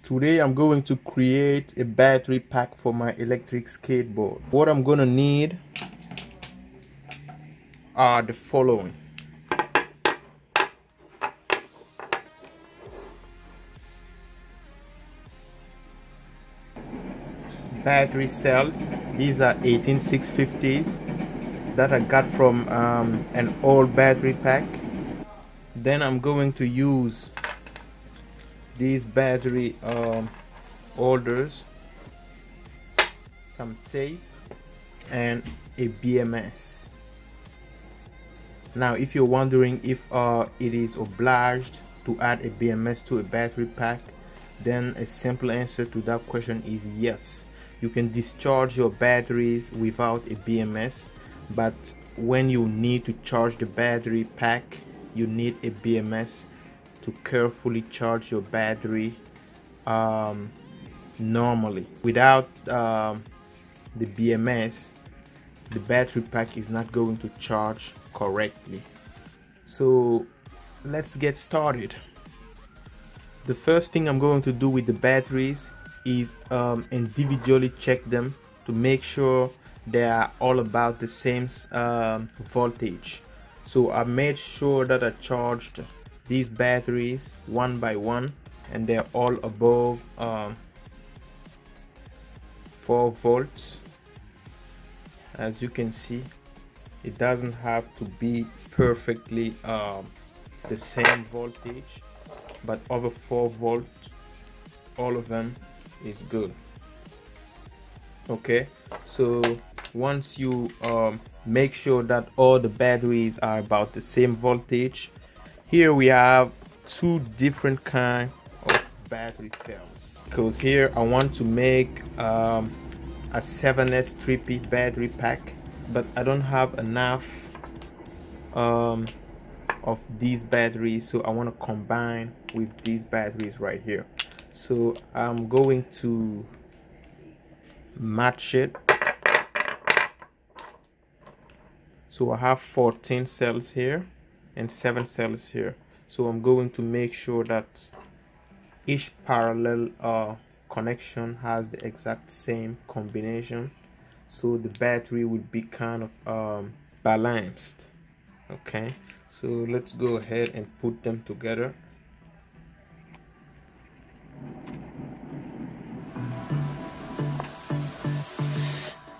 Today I'm going to create a battery pack for my electric skateboard. What I'm gonna need are the following. Battery cells. These are 18650s that I got from an old battery pack. Then I'm going to use these battery holders, some tape, and a BMS. Now if you're wondering if it is obliged to add a BMS to a battery pack, then a simple answer to that question is yes. You can discharge your batteries without a BMS, but when you need to charge the battery pack, you need a BMS to carefully charge your battery normally. Without the BMS, the battery pack is not going to charge correctly. So let's get started. The first thing I'm going to do with the batteries is individually check them to make sure they are all about the same voltage. So I made sure that I charged these batteries one by one, and they're all above 4 volts. As you can see, it doesn't have to be perfectly the same voltage, but over 4 volts, all of them is good. Okay, so once you make sure that all the batteries are about the same voltage, here we have two different kinds of battery cells, because here I want to make a 7S 3P battery pack, but I don't have enough of these batteries, so I want to combine with these batteries right here. So I'm going to match it. So I have 14 cells here and 7 cells here. So I'm going to make sure that each parallel connection has the exact same combination, so the battery will be kind of balanced. Okay, so let's go ahead and put them together.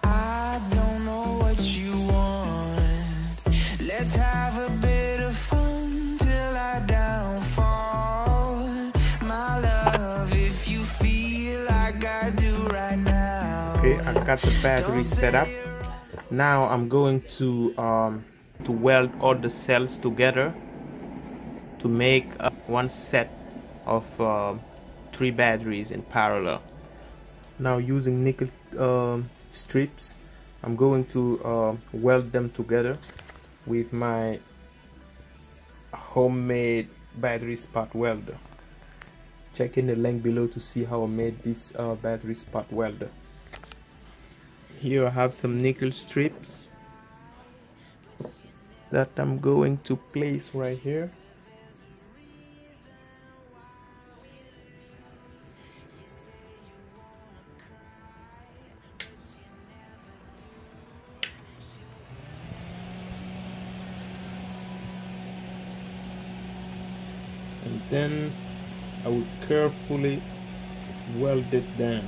I don't know what you want. Let's have a bit of fun till I downfall. My love, if you feel like I do right now. Okay, I got the battery set up. Now I'm going to weld all the cells together to make one set of 3 batteries in parallel. Now using nickel strips, I'm going to weld them together with my homemade battery spot welder. Check in the link below to see how I made this battery spot welder. Here I have some nickel strips that I'm going to place right here. And then I will carefully weld it down.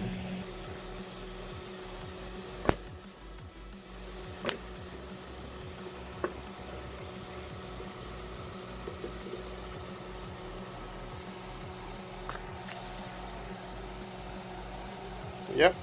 Yep.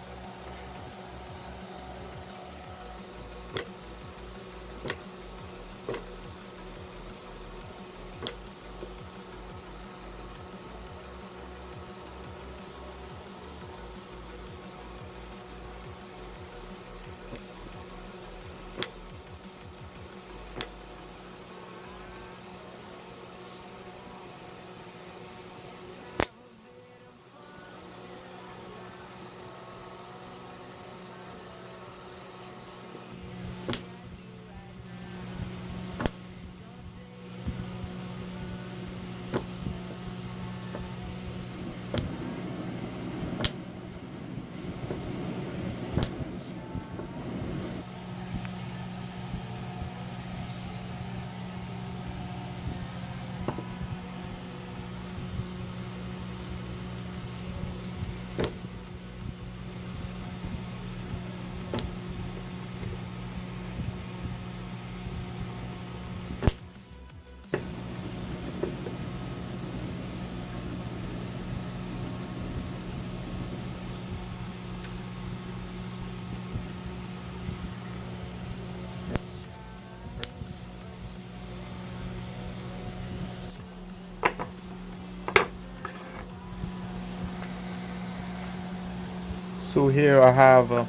So here I have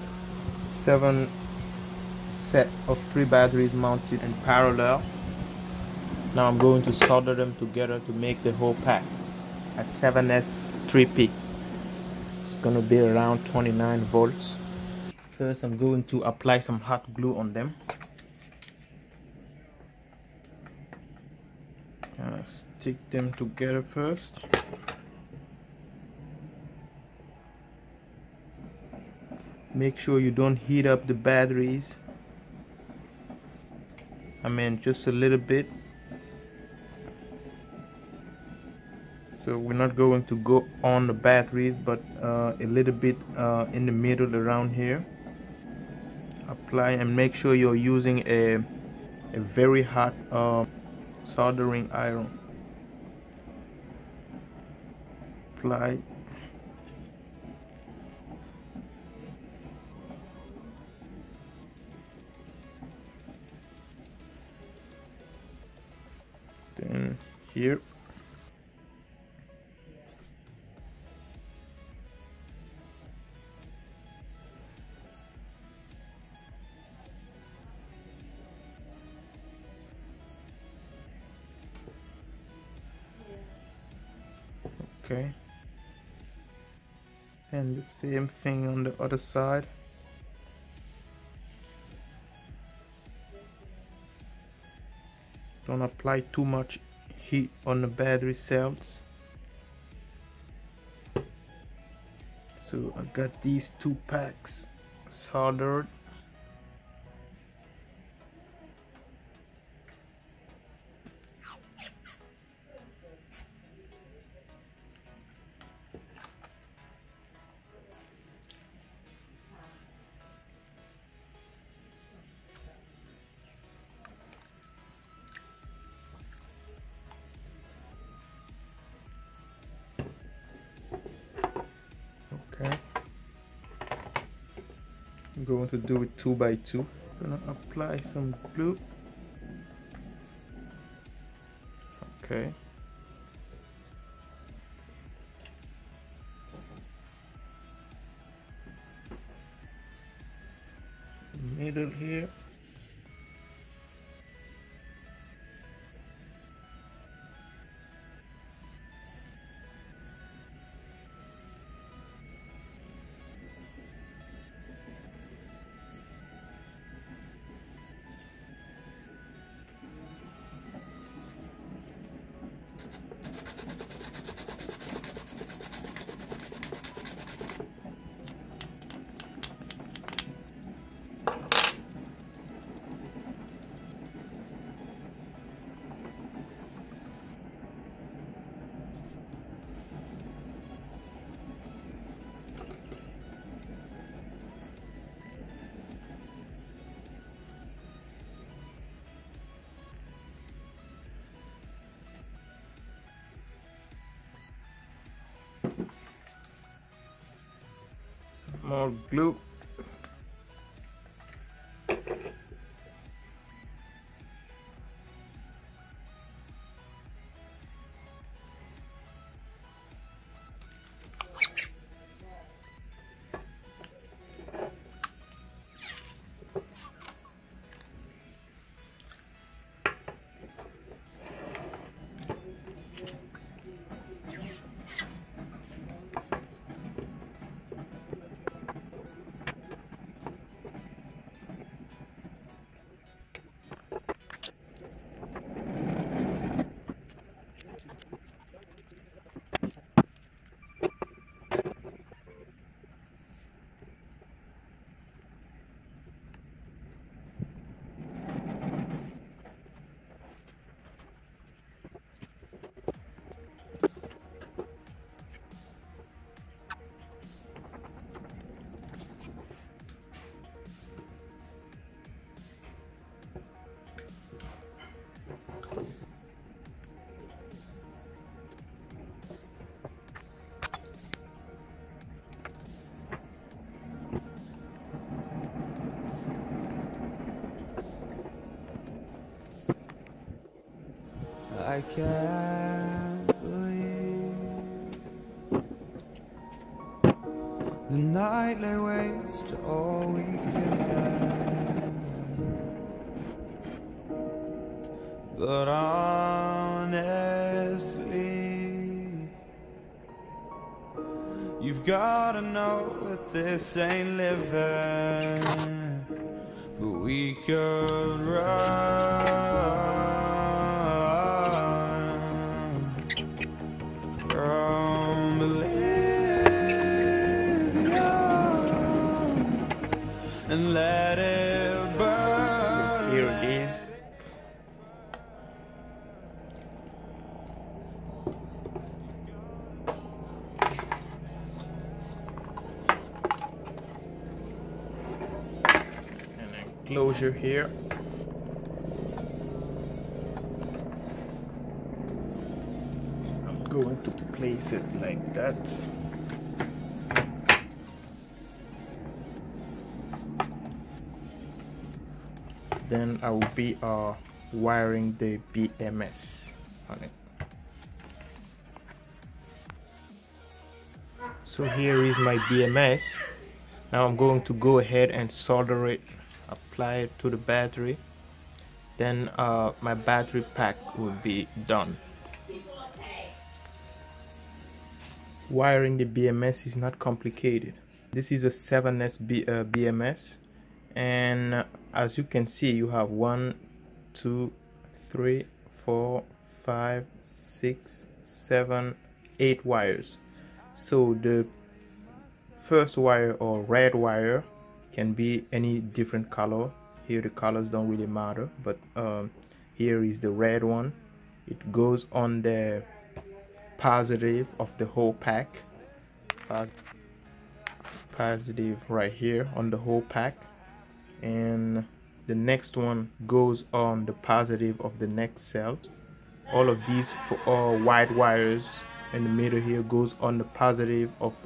7 set of 3 batteries mounted in parallel. Now I'm going to solder them together to make the whole pack a 7S 3P. It's gonna be around 29 volts. First I'm going to apply some hot glue on them. Stick them together first. Make sure you don't heat up the batteries. I mean, just a little bit. So we're not going to go on the batteries, but a little bit in the middle around here. Apply and make sure you're using a very hot soldering iron. Apply. Then here. Okay. And the same thing on the other side. Don't apply too much heat on the battery cells. So I got these 2 packs soldered. Okay. I'm going to do it 2 by 2. Gonna apply some glue. Okay. Middle here. More glue. I can't believe the the night lay waste to all we give had. But honestly, you've gotta know that this ain't living, but we could run from Elysium and let it burn. So here it is. Closure here. I'm going to place it like that. Then I will be wiring the BMS on it. So here is my BMS. Now I'm going to go ahead and solder it, apply it to the battery. Then my battery pack will be done. Wiring the BMS is not complicated. This is a 7S BMS, and as you can see, you have 1, 2, 3, 4, 5, 6, 7, 8 wires. So the first wire, or red wire, can be any different color. Here the colors don't really matter, but here is the red one. It goes on the positive of the whole pack. Positive right here on the whole pack, and the next one goes on the positive of the next cell. All of these white wires in the middle here goes on the positive of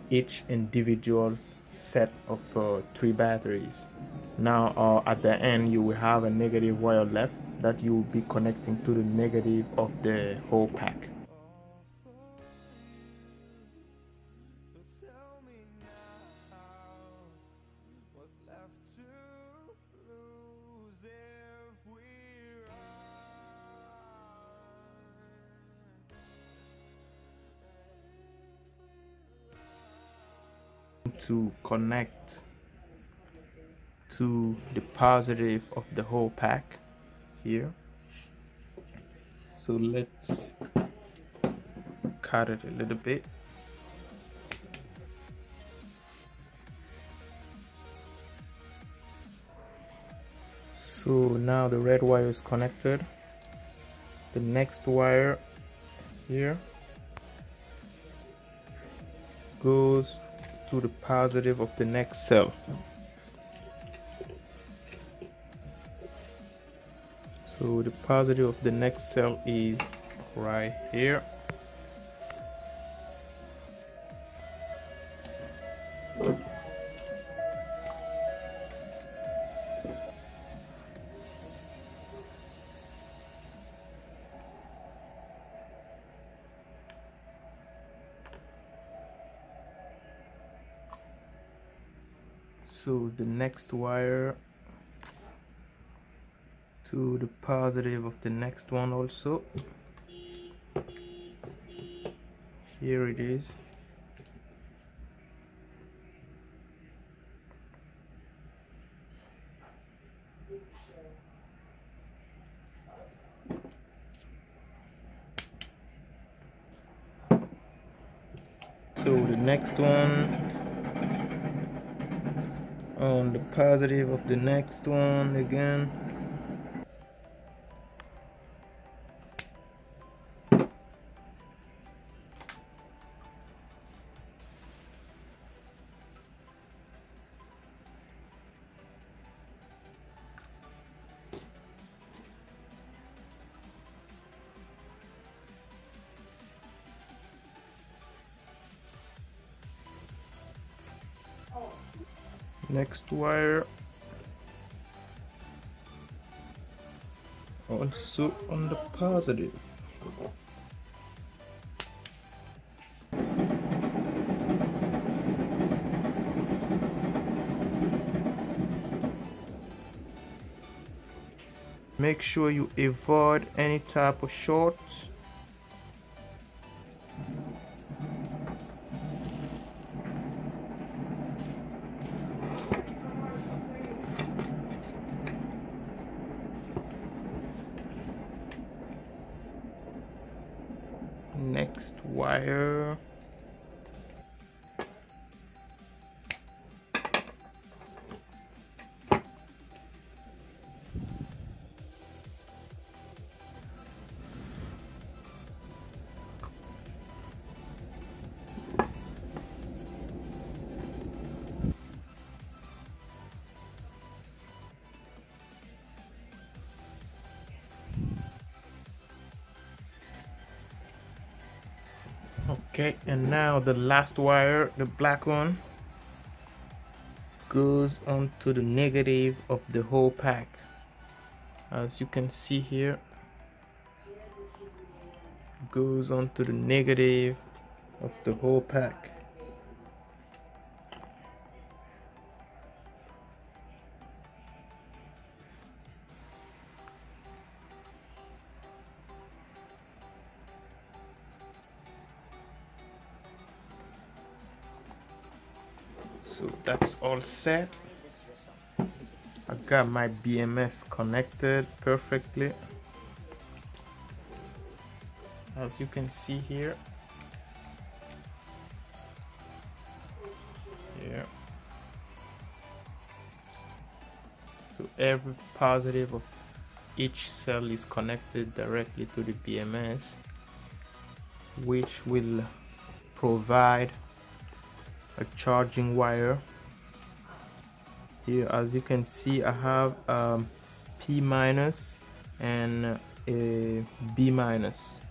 each individual set of 3 batteries. Now at the end you will have a negative wire left that you will be connecting to the negative of the whole pack. To connect to the positive of the whole pack here. So let's cut it a little bit. So now the red wire is connected. The next wire here goes to the positive of the next cell. So the positive of the next cell is right here. So the next wire to the positive of the next one also. Here it is. So the next one on the positive of the next one again. Next wire also on the positive. Make sure you avoid any type of shorts. Next wire. Okay, and now the last wire, the black one, goes onto the negative of the whole pack. As you can see here, goes onto the negative of the whole pack. So that's all set. I got my BMS connected perfectly, as you can see here. Yeah. So every positive of each cell is connected directly to the BMS, which will provide a charging wire. Here, as you can see, I have P minus and a B minus.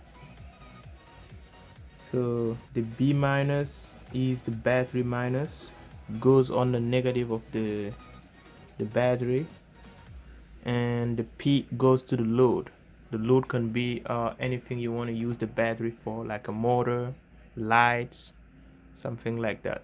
So the B minus is the battery minus, goes on the negative of the battery, and the P goes to the load. The load can be anything you want to use the battery for, like a motor, lights, something like that.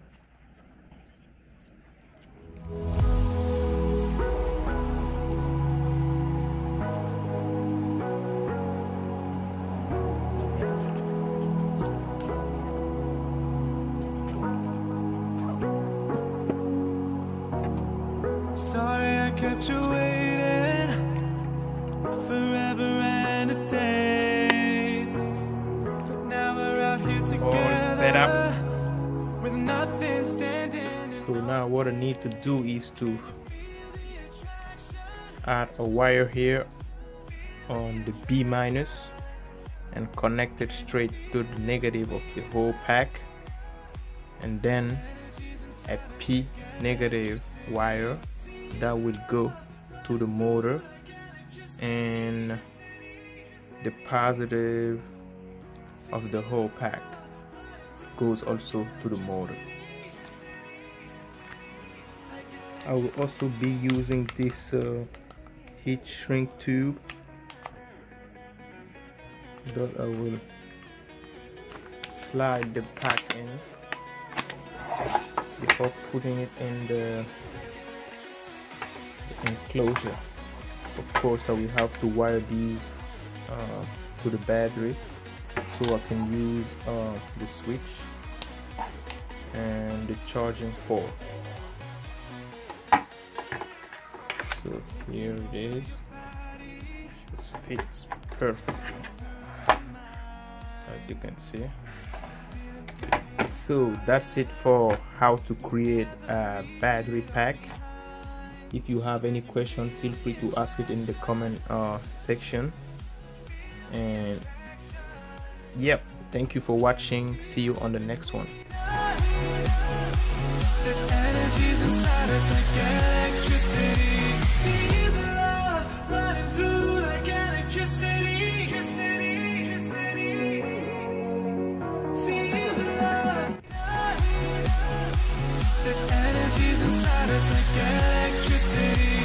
Sorry I kept you waiting forever and a day, but now we're out here together. All set up. With nothing standing. So now what I need to do is to add a wire here on the B minus and connect it straight to the negative of the whole pack, and then a P negative wire that will go to the motor, and the positive of the whole pack goes also to the motor. I will also be using this heat shrink tube that I will slide the pack in before putting it in the enclosure. Of course, I will have to wire these to the battery so I can use the switch and the charging port. So here it is, just fits perfectly, as you can see. So that's it for how to create a battery pack. If you have any question, feel free to ask it in the comment section. And yep, thank you for watching. See you on the next one. This energy's inside us like electricity. Feel the love running through like electricity. Feel the love. This energy's inside us like electricity.